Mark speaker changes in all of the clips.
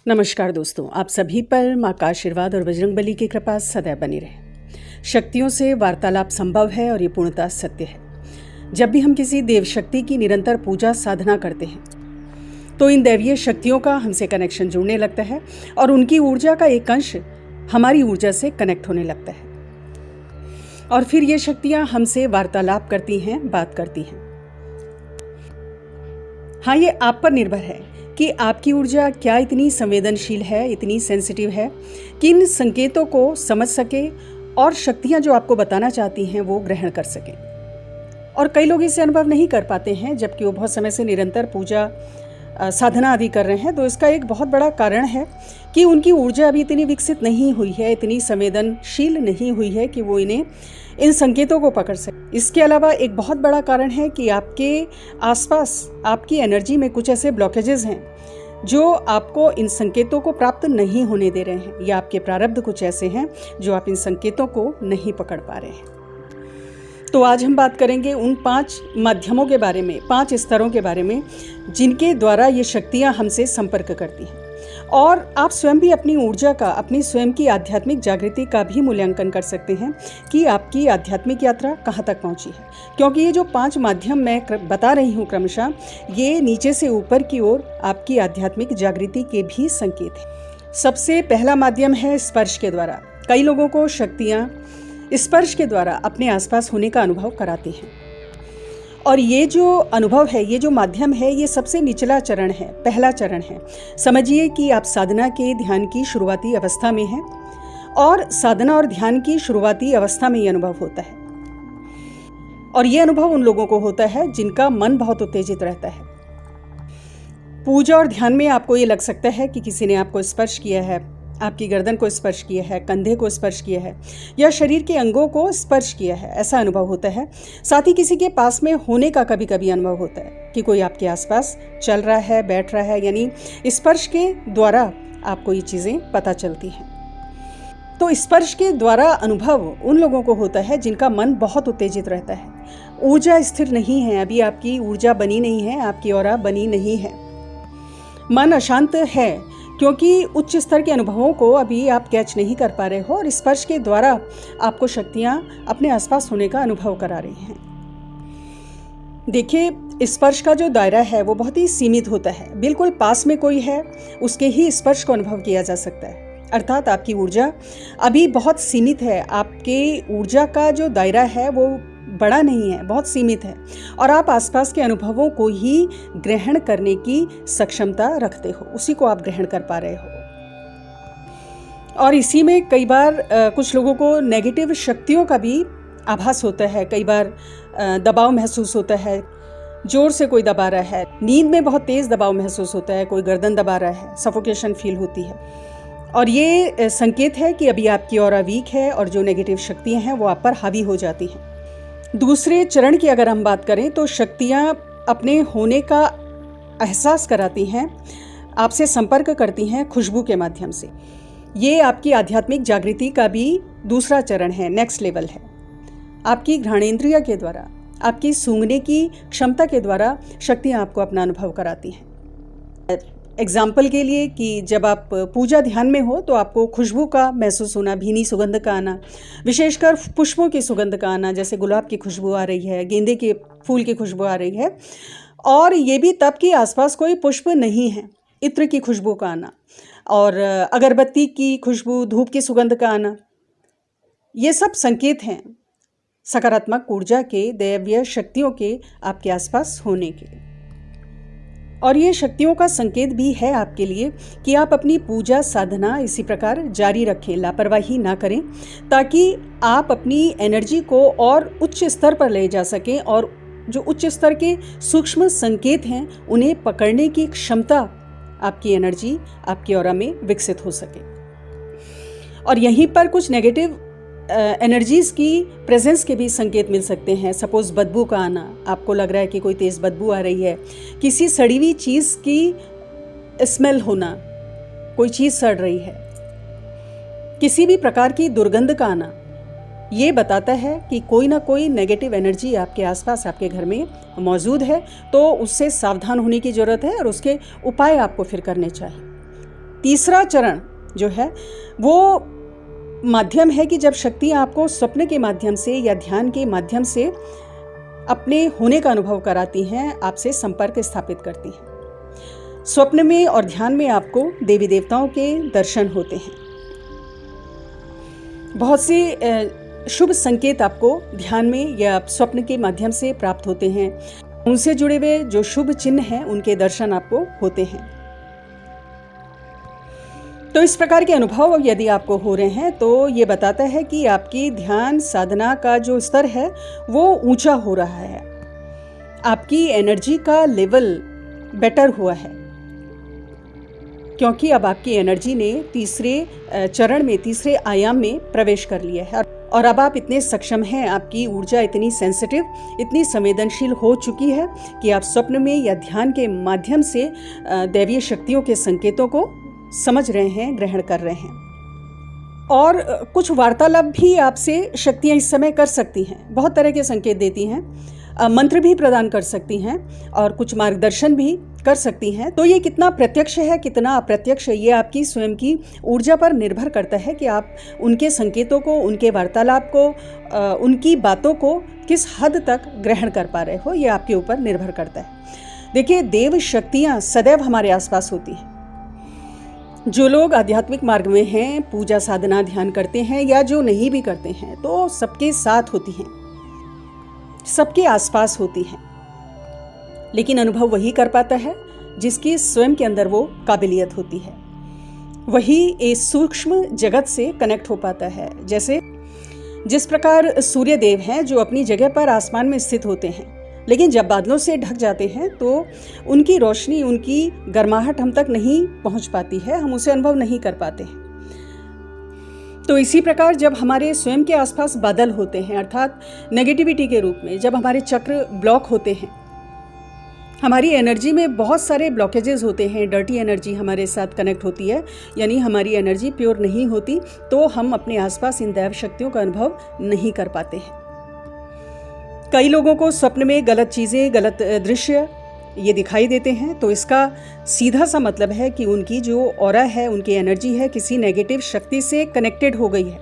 Speaker 1: नमस्कार दोस्तों, आप सभी पर माँ का आशीर्वाद और बजरंगबली की कृपा सदैव बनी रहे। शक्तियों से वार्तालाप संभव है और ये पूर्णतः सत्य है। जब भी हम किसी देव शक्ति की निरंतर पूजा साधना करते हैं तो इन दैवीय शक्तियों का हमसे कनेक्शन जुड़ने लगता है और उनकी ऊर्जा का एक अंश हमारी ऊर्जा से कनेक्ट होने लगता है और फिर ये शक्तियाँ हमसे वार्तालाप करती हैं, बात करती हैं। हाँ, ये आप पर निर्भर है कि आपकी ऊर्जा क्या इतनी संवेदनशील है, इतनी सेंसिटिव है कि इन संकेतों को समझ सके और शक्तियाँ जो आपको बताना चाहती हैं वो ग्रहण कर सकें। और कई लोग इसे अनुभव नहीं कर पाते हैं जबकि वो बहुत समय से निरंतर पूजा साधना आदि कर रहे हैं। तो इसका एक बहुत बड़ा कारण है कि उनकी ऊर्जा अभी इतनी विकसित नहीं हुई है, इतनी संवेदनशील नहीं हुई है कि वो इन्हें इन संकेतों को पकड़ सके। इसके अलावा एक बहुत बड़ा कारण है कि आपके आसपास आपकी एनर्जी में कुछ ऐसे ब्लॉकेजेस हैं जो आपको इन संकेतों को प्राप्त नहीं होने दे रहे हैं, या आपके प्रारब्ध कुछ ऐसे हैं जो आप इन संकेतों को नहीं पकड़ पा रहे हैं। तो आज हम बात करेंगे उन 5 माध्यमों के बारे में, 5 स्तरों के बारे में जिनके द्वारा ये शक्तियाँ हमसे संपर्क करती हैं। और आप स्वयं भी अपनी ऊर्जा का, अपनी स्वयं की आध्यात्मिक जागृति का भी मूल्यांकन कर सकते हैं कि आपकी आध्यात्मिक यात्रा कहाँ तक पहुँची है। क्योंकि ये जो 5 माध्यम मैं बता रही हूँ क्रमशः, ये नीचे से ऊपर की ओर आपकी आध्यात्मिक जागृति के भी संकेत हैं। सबसे पहला माध्यम है स्पर्श के द्वारा। कई लोगों को शक्तियाँ स्पर्श के द्वारा अपने आसपास होने का अनुभव कराती हैं। और ये जो अनुभव है, ये जो माध्यम है, ये सबसे निचला चरण है, पहला चरण है। समझिए कि आप साधना के ध्यान की शुरुआती अवस्था में हैं और साधना और ध्यान की शुरुआती अवस्था में ये अनुभव होता है। और ये अनुभव उन लोगों को होता है जिनका मन बहुत उत्तेजित रहता है। पूजा और ध्यान में आपको ये लग सकता है कि किसी ने आपको स्पर्श किया है, आपकी गर्दन को स्पर्श किया है, कंधे को स्पर्श किया है या शरीर के अंगों को स्पर्श किया है, ऐसा अनुभव होता है। साथ ही किसी के पास में होने का कभी कभी अनुभव होता है कि कोई आपके आसपास चल रहा है, बैठ रहा है, यानी स्पर्श के द्वारा आपको ये चीज़ें पता चलती हैं। तो स्पर्श के द्वारा अनुभव उन लोगों को होता है जिनका मन बहुत उत्तेजित रहता है, ऊर्जा स्थिर नहीं है, अभी आपकी ऊर्जा बनी नहीं है, आपकी ऑरा बनी नहीं है, मन अशांत है क्योंकि उच्च स्तर के अनुभवों को अभी आप कैच नहीं कर पा रहे हो और स्पर्श के द्वारा आपको शक्तियाँ अपने आसपास होने का अनुभव करा रही हैं। देखिए, स्पर्श का जो दायरा है वो बहुत ही सीमित होता है। बिल्कुल पास में कोई है उसके ही स्पर्श को अनुभव किया जा सकता है, अर्थात आपकी ऊर्जा अभी बहुत सीमित है। आपके ऊर्जा का जो दायरा है वो बड़ा नहीं है, बहुत सीमित है और आप आसपास के अनुभवों को ही ग्रहण करने की सक्षमता रखते हो, उसी को आप ग्रहण कर पा रहे हो। और इसी में कई बार कुछ लोगों को नेगेटिव शक्तियों का भी आभास होता है। कई बार दबाव महसूस होता है, जोर से कोई दबा रहा है, नींद में बहुत तेज दबाव महसूस होता है, कोई गर्दन दबा रहा है, सफोकेशन फील होती है। और ये संकेत है कि अभी आपकी ऑरा वीक है और जो नेगेटिव शक्तियाँ हैं वो आप पर हावी हो जाती हैं। दूसरे चरण की अगर हम बात करें तो शक्तियाँ अपने होने का एहसास कराती हैं, आपसे संपर्क करती हैं खुशबू के माध्यम से। ये आपकी आध्यात्मिक जागृति का भी दूसरा चरण है, नेक्स्ट लेवल है। आपकी घ्राणेंद्रिय के द्वारा, आपकी सूंघने की क्षमता के द्वारा शक्तियाँ आपको अपना अनुभव कराती हैं। एग्जाम्पल के लिए कि जब आप पूजा ध्यान में हो तो आपको खुशबू का महसूस होना, भीनी सुगंध का आना, विशेषकर पुष्पों की सुगंध का आना, जैसे गुलाब की खुशबू आ रही है, गेंदे के फूल की खुशबू आ रही है, और ये भी तब कि आसपास कोई पुष्प नहीं है, इत्र की खुशबू का आना और अगरबत्ती की खुशबू, धूप की सुगंध का आना, ये सब संकेत हैं सकारात्मक ऊर्जा के, दैवीय शक्तियों के आपके आसपास होने के। और ये शक्तियों का संकेत भी है आपके लिए कि आप अपनी पूजा साधना इसी प्रकार जारी रखें, लापरवाही ना करें, ताकि आप अपनी एनर्जी को और उच्च स्तर पर ले जा सकें और जो उच्च स्तर के सूक्ष्म संकेत हैं उन्हें पकड़ने की क्षमता आपकी एनर्जी, आपकी ऑरा में विकसित हो सके। और यहीं पर कुछ नेगेटिव एनर्जीज़ की प्रेजेंस के भी संकेत मिल सकते हैं। सपोज़ बदबू का आना, आपको लग रहा है कि कोई तेज़ बदबू आ रही है, किसी सड़ी हुई चीज़ की स्मेल होना, कोई चीज़ सड़ रही है, किसी भी प्रकार की दुर्गंध का आना, ये बताता है कि कोई ना कोई नेगेटिव एनर्जी आपके आसपास, आपके घर में मौजूद है। तो उससे सावधान होने की ज़रूरत है और उसके उपाय आपको फिर करने चाहिए। तीसरा चरण जो है वो माध्यम है कि जब शक्तियाँ आपको स्वप्न के माध्यम से या ध्यान के माध्यम से अपने होने का अनुभव कराती हैं, आपसे संपर्क स्थापित करती हैं। स्वप्न में और ध्यान में आपको देवी देवताओं के दर्शन होते हैं। बहुत से शुभ संकेत आपको ध्यान में या स्वप्न के माध्यम से प्राप्त होते हैं। उनसे जुड़े हुए जो शुभ चिन्ह हैं उनके दर्शन आपको होते हैं। तो इस प्रकार के अनुभव यदि आपको हो रहे हैं तो ये बताता है कि आपकी ध्यान साधना का जो स्तर है वो ऊंचा हो रहा है, आपकी एनर्जी का लेवल बेटर हुआ है, क्योंकि अब आपकी एनर्जी ने तीसरे चरण में, तीसरे आयाम में प्रवेश कर लिया है और अब आप इतने सक्षम हैं, आपकी ऊर्जा इतनी सेंसिटिव, इतनी संवेदनशील हो चुकी है कि आप स्वप्न में या ध्यान के माध्यम से दैवीय शक्तियों के संकेतों को समझ रहे हैं, ग्रहण कर रहे हैं। और कुछ वार्तालाप भी आपसे शक्तियाँ इस समय कर सकती हैं, बहुत तरह के संकेत देती हैं, मंत्र भी प्रदान कर सकती हैं और कुछ मार्गदर्शन भी कर सकती हैं। तो ये कितना प्रत्यक्ष है, कितना अप्रत्यक्ष है, ये आपकी स्वयं की ऊर्जा पर निर्भर करता है कि आप उनके संकेतों को, उनके वार्तालाप को, उनकी बातों को किस हद तक ग्रहण कर पा रहे हो, ये आपके ऊपर निर्भर करता है। देखिए, देव शक्तियाँ सदैव हमारे आसपास होती हैं। जो लोग आध्यात्मिक मार्ग में हैं, पूजा साधना ध्यान करते हैं या जो नहीं भी करते हैं, तो सबके साथ होती हैं, सबके आसपास होती हैं। लेकिन अनुभव वही कर पाता है जिसकी स्वयं के अंदर वो काबिलियत होती है, वही इस सूक्ष्म जगत से कनेक्ट हो पाता है। जैसे जिस प्रकार सूर्य देव हैं जो अपनी जगह पर आसमान में स्थित होते हैं, लेकिन जब बादलों से ढक जाते हैं तो उनकी रोशनी, उनकी गर्माहट हम तक नहीं पहुंच पाती है, हम उसे अनुभव नहीं कर पाते हैं। तो इसी प्रकार जब हमारे स्वयं के आसपास बादल होते हैं, अर्थात नेगेटिविटी के रूप में, जब हमारे चक्र ब्लॉक होते हैं, हमारी एनर्जी में बहुत सारे ब्लॉकेजेस होते हैं, डर्टी एनर्जी हमारे साथ कनेक्ट होती है, यानी हमारी एनर्जी प्योर नहीं होती, तो हम अपने आसपास इन दैव शक्तियों का अनुभव नहीं कर पाते हैं। कई लोगों को स्वप्न में गलत चीज़ें, गलत दृश्य ये दिखाई देते हैं, तो इसका सीधा सा मतलब है कि उनकी जो ऑरा है, उनकी एनर्जी है, किसी नेगेटिव शक्ति से कनेक्टेड हो गई है।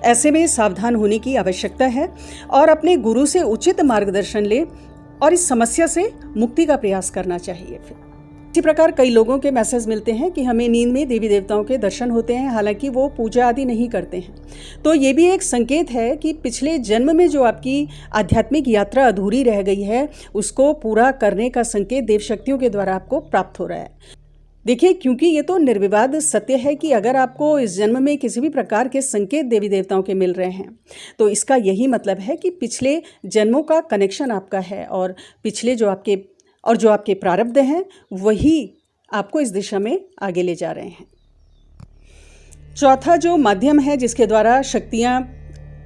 Speaker 1: ऐसे में सावधान होने की आवश्यकता है और अपने गुरु से उचित मार्गदर्शन ले और इस समस्या से मुक्ति का प्रयास करना चाहिए। फिर इसी प्रकार कई लोगों के मैसेज मिलते हैं कि हमें नींद में देवी देवताओं के दर्शन होते हैं, हालांकि वो पूजा आदि नहीं करते हैं। तो ये भी एक संकेत है कि पिछले जन्म में जो आपकी आध्यात्मिक यात्रा अधूरी रह गई है, उसको पूरा करने का संकेत देव शक्तियों के द्वारा आपको प्राप्त हो रहा है। देखिए, क्योंकि ये तो निर्विवाद सत्य है कि अगर आपको इस जन्म में किसी भी प्रकार के संकेत देवी देवताओं के मिल रहे हैं, तो इसका यही मतलब है कि पिछले जन्मों का कनेक्शन आपका है और पिछले जो आपके प्रारब्ध हैं वही आपको इस दिशा में आगे ले जा रहे हैं। चौथा जो माध्यम है जिसके द्वारा शक्तियाँ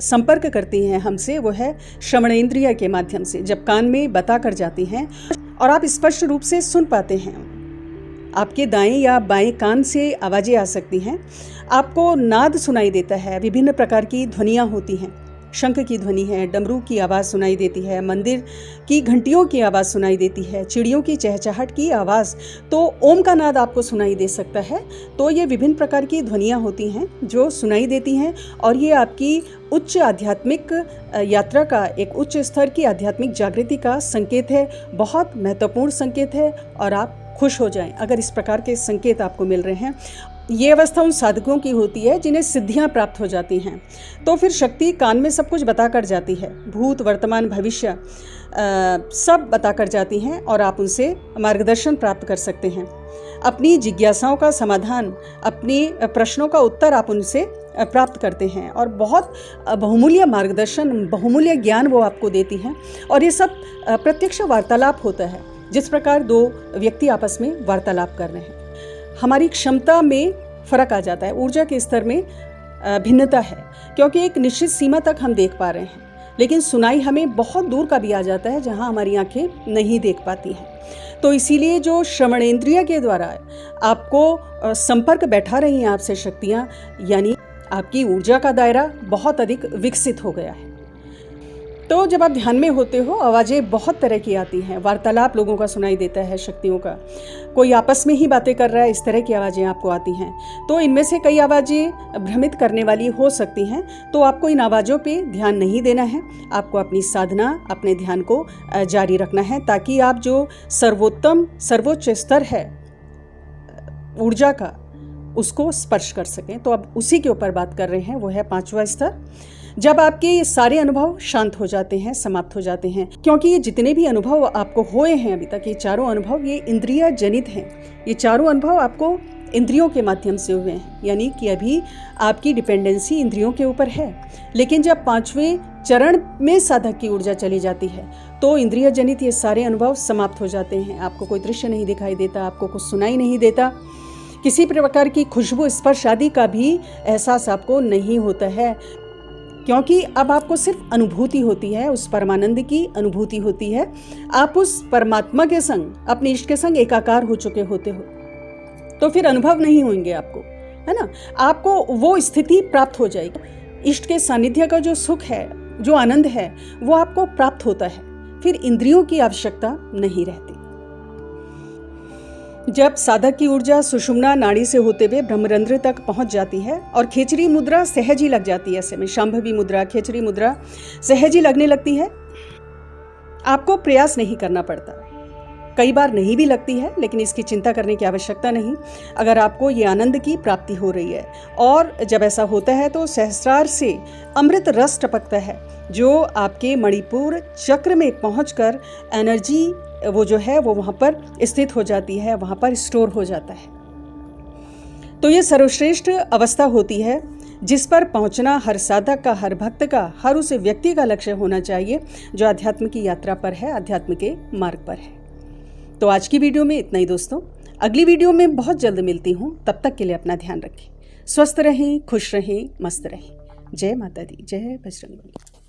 Speaker 1: संपर्क करती हैं हमसे, वो है श्रवणेंद्रिय के माध्यम से। जब कान में बता कर जाती हैं और आप स्पष्ट रूप से सुन पाते हैं, आपके दाएं या बाएं कान से आवाज़ें आ सकती हैं, आपको नाद सुनाई देता है, विभिन्न प्रकार की ध्वनियाँ होती हैं, शंख की ध्वनि है, डमरू की आवाज़ सुनाई देती है, मंदिर की घंटियों की आवाज़ सुनाई देती है, चिड़ियों की चहचहाट की आवाज़, तो ओम का नाद आपको सुनाई दे सकता है। तो ये विभिन्न प्रकार की ध्वनियाँ होती हैं जो सुनाई देती हैं और ये आपकी उच्च आध्यात्मिक यात्रा का, एक उच्च स्तर की आध्यात्मिक जागृति का संकेत है, बहुत महत्वपूर्ण संकेत है। और आप खुश हो जाएं अगर इस प्रकार के संकेत आपको मिल रहे हैं। ये अवस्था उन साधकों की होती है जिन्हें सिद्धियां प्राप्त हो जाती हैं। तो फिर शक्ति कान में सब कुछ बता कर जाती है, भूत, वर्तमान, भविष्य सब बता कर जाती हैं और आप उनसे मार्गदर्शन प्राप्त कर सकते हैं। अपनी जिज्ञासाओं का समाधान, अपने प्रश्नों का उत्तर आप उनसे प्राप्त करते हैं और बहुत बहुमूल्य मार्गदर्शन, बहुमूल्य ज्ञान वो आपको देती हैं। और ये सब प्रत्यक्ष वार्तालाप होता है, जिस प्रकार दो व्यक्ति आपस में वार्तालाप कर रहे हैं। हमारी क्षमता में फ़र्क आ जाता है, ऊर्जा के स्तर में भिन्नता है, क्योंकि एक निश्चित सीमा तक हम देख पा रहे हैं, लेकिन सुनाई हमें बहुत दूर का भी आ जाता है जहां हमारी आंखें नहीं देख पाती हैं। तो इसीलिए जो श्रवणेंद्रिय के द्वारा आपको संपर्क बैठा रही हैं आपसे शक्तियाँ, यानी आपकी ऊर्जा का दायरा बहुत अधिक विकसित हो गया है। तो जब आप ध्यान में होते हो, आवाज़ें बहुत तरह की आती हैं, वार्तालाप लोगों का सुनाई देता है, शक्तियों का, कोई आपस में ही बातें कर रहा है, इस तरह की आवाज़ें आपको आती हैं। तो इनमें से कई आवाज़ें भ्रमित करने वाली हो सकती हैं, तो आपको इन आवाज़ों पे ध्यान नहीं देना है। आपको अपनी साधना, अपने ध्यान को जारी रखना है, ताकि आप जो सर्वोच्च स्तर है ऊर्जा का, उसको स्पर्श कर सकें। तो अब उसी के ऊपर बात कर रहे हैं, वो है 5वां स्तर। जब आपके ये सारे अनुभव शांत हो जाते हैं, समाप्त हो जाते हैं, क्योंकि ये जितने भी अनुभव आपको हुए हैं अभी तक, ये चारों अनुभव ये इंद्रिय जनित हैं। ये चारों अनुभव आपको इंद्रियों के माध्यम से हुए हैं, यानी कि अभी आपकी डिपेंडेंसी इंद्रियों के ऊपर है। लेकिन जब 5वें चरण में साधक की ऊर्जा चली जाती है, तो इंद्रिय जनित ये सारे अनुभव समाप्त हो जाते हैं। आपको कोई दृश्य नहीं दिखाई देता, आपको कुछ सुनाई नहीं देता, किसी प्रकार की खुशबू, स्पर्श आदि का भी एहसास आपको नहीं होता है, क्योंकि अब आपको सिर्फ अनुभूति होती है, उस परमानंद की अनुभूति होती है। आप उस परमात्मा के संग, अपने इष्ट के संग एकाकार हो चुके होते हो, तो फिर अनुभव नहीं होंगे आपको, है ना। आपको वो स्थिति प्राप्त हो जाएगी। इष्ट के सानिध्य का जो सुख है, जो आनंद है, वो आपको प्राप्त होता है। फिर इंद्रियों की आवश्यकता नहीं रहती। जब साधक की ऊर्जा सुषुम्ना नाड़ी से होते हुए ब्रह्मरंध्र तक पहुंच जाती है और खेचरी मुद्रा सहज ही लग जाती है, ऐसे में शांभवी मुद्रा, खेचरी मुद्रा सहज ही लगने लगती है, आपको प्रयास नहीं करना पड़ता। कई बार नहीं भी लगती है, लेकिन इसकी चिंता करने की आवश्यकता नहीं, अगर आपको ये आनंद की प्राप्ति हो रही है। और जब ऐसा होता है तो सहस्रार से अमृत रस टपकता है, जो आपके मणिपुर चक्र में पहुंचकर एनर्जी वो जो है वो वहाँ पर स्थित हो जाती है, वहाँ पर स्टोर हो जाता है। तो ये सर्वश्रेष्ठ अवस्था होती है, जिस पर पहुँचना हर साधक का, हर भक्त का, हर उस व्यक्ति का लक्ष्य होना चाहिए जो अध्यात्म की यात्रा पर है, अध्यात्म के मार्ग पर है। तो आज की वीडियो में इतना ही दोस्तों। अगली वीडियो में बहुत जल्द मिलती हूँ, तब तक के लिए अपना ध्यान रखें, स्वस्थ रहें, खुश रहें, मस्त रहें। जय माता दी, जय बजरंग बली।